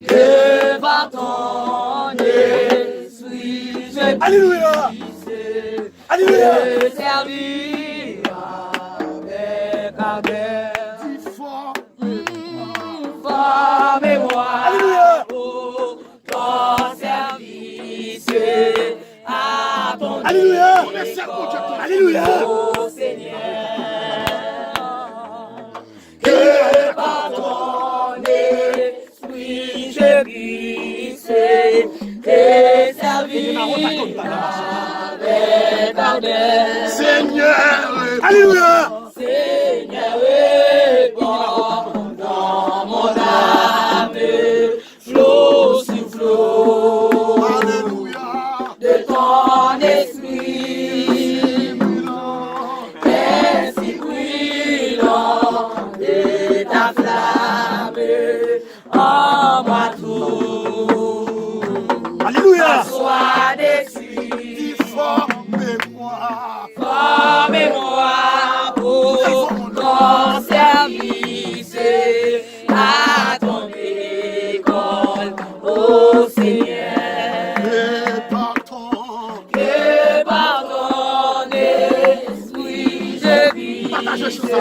Que par ton esprit je Alléluia. puisse Alléluia. te servir avec ardeur. Fort. Formez-moi Alléluia. pour ton service à ton Alléluia. école, Alléluia. ô Seigneur. Que par ton esprit je puisse te servir avec ardeur. Seigneur. Alléluia. Seigneur, réponds dans mon âme, flot sur flot Alléluia. de ton esprit, ainsi brûlant de ta flamme, en moi tout. Alléluia. Sois dessus, Formez-moi. formez-moi pour ton service à ton école, ô Seigneur. Et partons. Que par ton esprit je Partagez puisse sur ça,